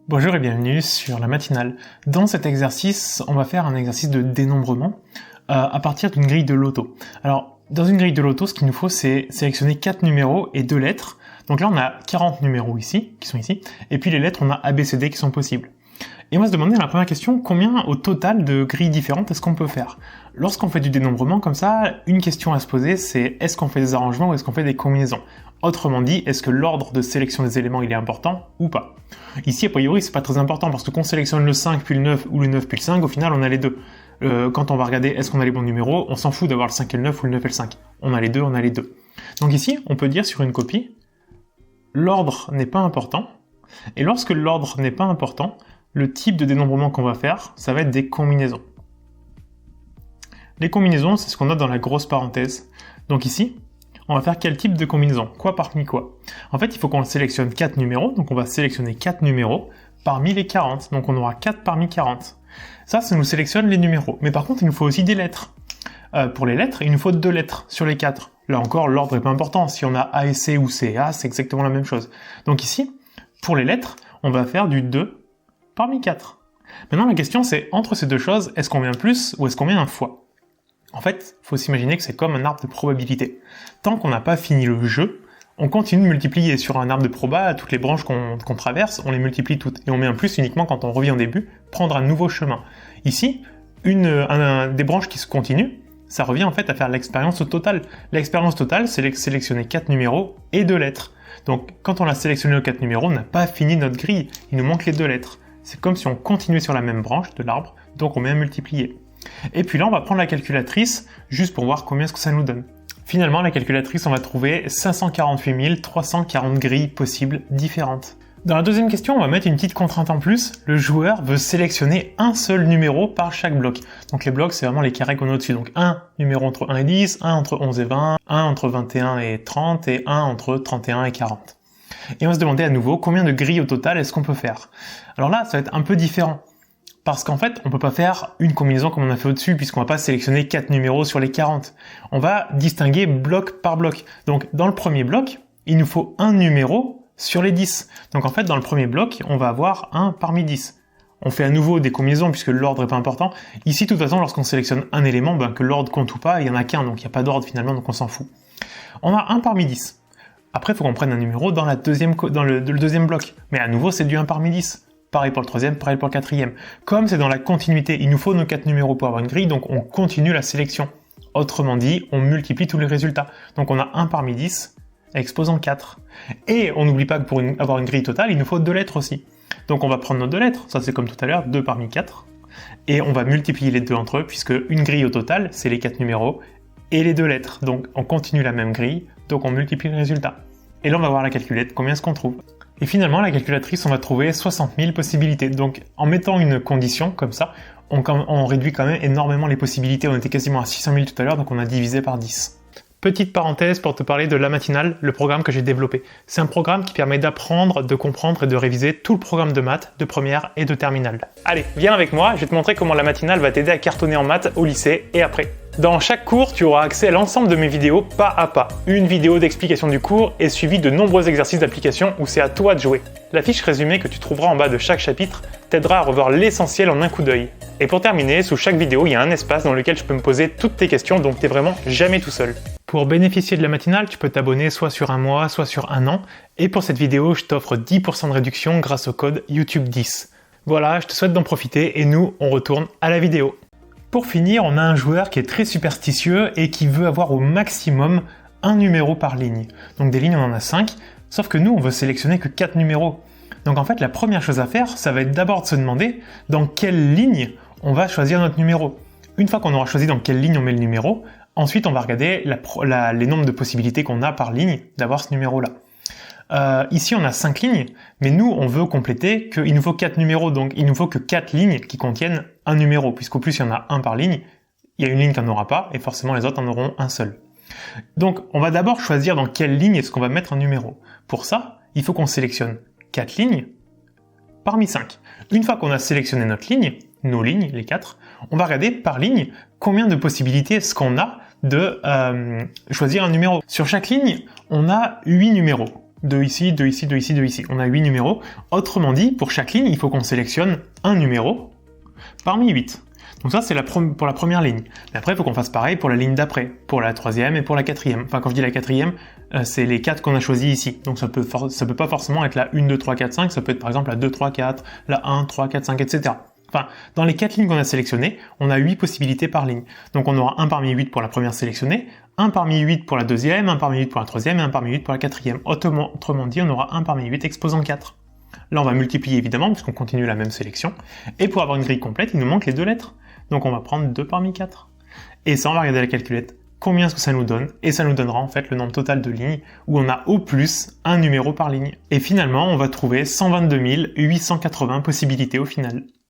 Bonjour et bienvenue sur la matinale. Dans cet exercice, on va faire un exercice de dénombrement à partir d'une grille de loto. Alors, dans une grille de loto, ce qu'il nous faut, c'est sélectionner 4 numéros et 2 lettres. Donc là, on a 40 numéros ici, qui sont ici, et puis les lettres, on a A, B, C, D qui sont possibles. Et on va se demander dans la première question, combien au total de grilles différentes est-ce qu'on peut faire? Lorsqu'on fait du dénombrement comme ça, une question à se poser, c'est est-ce qu'on fait des arrangements ou est-ce qu'on fait des combinaisons? Autrement dit, est-ce que l'ordre de sélection des éléments il est important ou pas? Ici, a priori, c'est pas très important parce que qu'on sélectionne le 5 puis le 9 ou le 9 puis le 5, au final, on a les deux. Quand on va regarder est-ce qu'on a les bons numéros, on s'en fout d'avoir le 5 et le 9 ou le 9 et le 5. On a les deux, on a les deux. Donc ici, on peut dire sur une copie, l'ordre n'est pas important. Et lorsque l'ordre n'est pas important, le type de dénombrement qu'on va faire, ça va être des combinaisons. Les combinaisons, c'est ce qu'on a dans la grosse parenthèse. Donc ici, on va faire quel type de combinaison? Quoi parmi quoi? En fait, il faut qu'on sélectionne 4 numéros, donc on va sélectionner 4 numéros parmi les 40, donc on aura 4 parmi 40. Ça nous sélectionne les numéros. Mais par contre, il nous faut aussi des lettres. Pour les lettres, il nous faut 2 lettres sur les 4. Là encore, l'ordre n'est pas important. Si on a A et C ou C et A, c'est exactement la même chose. Donc ici, pour les lettres, on va faire du 2 parmi 4. Maintenant, la question c'est, entre ces deux choses, est-ce qu'on met un plus ou est-ce qu'on met un fois? En fait, il faut s'imaginer que c'est comme un arbre de probabilité. Tant qu'on n'a pas fini le jeu, on continue de multiplier. Sur un arbre de proba, toutes les branches qu'on traverse, on les multiplie toutes. Et on met un plus uniquement quand on revient au début, prendre un nouveau chemin. Ici, des branches qui se continuent, ça revient en fait à faire l'expérience totale. L'expérience totale, c'est sélectionner 4 numéros et 2 lettres. Donc, quand on a sélectionné nos 4 numéros, on n'a pas fini notre grille. Il nous manque les 2 lettres. C'est comme si on continuait sur la même branche de l'arbre, donc on met un multiplier. Et puis là, on va prendre la calculatrice, juste pour voir combien est-ce que ça nous donne. Finalement, la calculatrice, on va trouver 548 340 grilles possibles différentes. Dans la deuxième question, on va mettre une petite contrainte en plus. Le joueur veut sélectionner un seul numéro par chaque bloc. Donc les blocs, c'est vraiment les carrés qu'on a au-dessus. Donc un numéro entre 1 et 10, un entre 11 et 20, un entre 21 et 30 et un entre 31 et 40. Et on va se demander à nouveau combien de grilles au total est-ce qu'on peut faire. Alors là, ça va être un peu différent. Parce qu'en fait, on peut pas faire une combinaison comme on a fait au-dessus, puisqu'on va pas sélectionner 4 numéros sur les 40. On va distinguer bloc par bloc. Donc, dans le premier bloc, il nous faut un numéro sur les 10. Donc en fait, dans le premier bloc, on va avoir 1 parmi 10. On fait à nouveau des combinaisons, puisque l'ordre est pas important. Ici, de toute façon, lorsqu'on sélectionne un élément, que l'ordre compte ou pas, il y en a qu'un, donc il n'y a pas d'ordre finalement, donc on s'en fout. On a 1 parmi 10. Après, il faut qu'on prenne un numéro dans le deuxième bloc. Mais à nouveau, c'est du 1 parmi 10. Pareil pour le troisième, pareil pour le quatrième. Comme c'est dans la continuité, il nous faut nos 4 numéros pour avoir une grille, donc on continue la sélection. Autrement dit, on multiplie tous les résultats. Donc on a 1 parmi 10, exposant 4. Et on n'oublie pas que pour avoir une grille totale, il nous faut 2 lettres aussi. Donc on va prendre nos 2 lettres, ça c'est comme tout à l'heure, 2 parmi 4. Et on va multiplier les deux entre eux, puisque une grille au total, c'est les 4 numéros et les 2 lettres. Donc on continue la même grille, donc on multiplie le résultat. Et là on va voir la calculette, combien est-ce qu'on trouve. Et finalement, la calculatrice, on va trouver 60 000 possibilités. Donc, en mettant une condition comme ça, on réduit quand même énormément les possibilités. On était quasiment à 600 000 tout à l'heure, donc on a divisé par 10. Petite parenthèse pour te parler de La Matinale, le programme que j'ai développé. C'est un programme qui permet d'apprendre, de comprendre et de réviser tout le programme de maths, de première et de terminale. Allez, viens avec moi, je vais te montrer comment La Matinale va t'aider à cartonner en maths au lycée et après. Dans chaque cours, tu auras accès à l'ensemble de mes vidéos pas à pas. Une vidéo d'explication du cours est suivie de nombreux exercices d'application où c'est à toi de jouer. La fiche résumée que tu trouveras en bas de chaque chapitre t'aidera à revoir l'essentiel en un coup d'œil. Et pour terminer, sous chaque vidéo, il y a un espace dans lequel tu peux me poser toutes tes questions, donc t'es vraiment jamais tout seul. Pour bénéficier de La Matinale, tu peux t'abonner soit sur un mois, soit sur un an. Et pour cette vidéo, je t'offre 10% de réduction grâce au code YouTube10. Voilà, je te souhaite d'en profiter et nous, on retourne à la vidéo. Pour finir, on a un joueur qui est très superstitieux et qui veut avoir au maximum un numéro par ligne. Donc des lignes, on en a 5, sauf que nous, on veut sélectionner que 4 numéros. Donc en fait, la première chose à faire, ça va être d'abord de se demander dans quelle ligne on va choisir notre numéro. Une fois qu'on aura choisi dans quelle ligne on met le numéro, ensuite on va regarder les nombres de possibilités qu'on a par ligne d'avoir ce numéro-là. Ici on a 5 lignes, mais nous on veut compléter qu'il nous faut 4 numéros, donc il nous faut que 4 lignes qui contiennent un numéro, puisqu'au plus il y en a un par ligne, il y a une ligne qui n'en aura pas, et forcément les autres en auront un seul. Donc on va d'abord choisir dans quelle ligne est-ce qu'on va mettre un numéro. Pour ça, il faut qu'on sélectionne 4 lignes parmi 5. Une fois qu'on a sélectionné notre ligne, nos lignes, les 4, on va regarder par ligne combien de possibilités est-ce qu'on a de choisir un numéro. Sur chaque ligne, on a 8 numéros. 2 ici, 2 ici, 2 ici, 2 ici. On a 8 numéros. Autrement dit, pour chaque ligne, il faut qu'on sélectionne un numéro parmi 8. Donc ça, c'est pour la première ligne. Mais après, il faut qu'on fasse pareil pour la ligne d'après, pour la troisième et pour la quatrième. Enfin, quand je dis la quatrième, c'est les 4 qu'on a choisis ici. Donc ça peut pas forcément être la 1, 2, 3, 4, 5, ça peut être par exemple la 2, 3, 4, la 1, 3, 4, 5, etc. Enfin, dans les 4 lignes qu'on a sélectionnées, on a 8 possibilités par ligne. Donc on aura 1 parmi 8 pour la première sélectionnée, 1 parmi 8 pour la deuxième, 1 parmi 8 pour la troisième et 1 parmi 8 pour la quatrième. Autrement dit, on aura 1 parmi 8 exposant 4. Là, on va multiplier évidemment, puisqu'on continue la même sélection. Et pour avoir une grille complète, il nous manque les 2 lettres. Donc on va prendre 2 parmi 4. Et ça, on va regarder la calculette. Combien est-ce que ça nous donne? Et ça nous donnera en fait le nombre total de lignes où on a au plus un numéro par ligne. Et finalement, on va trouver 122 880 possibilités au final.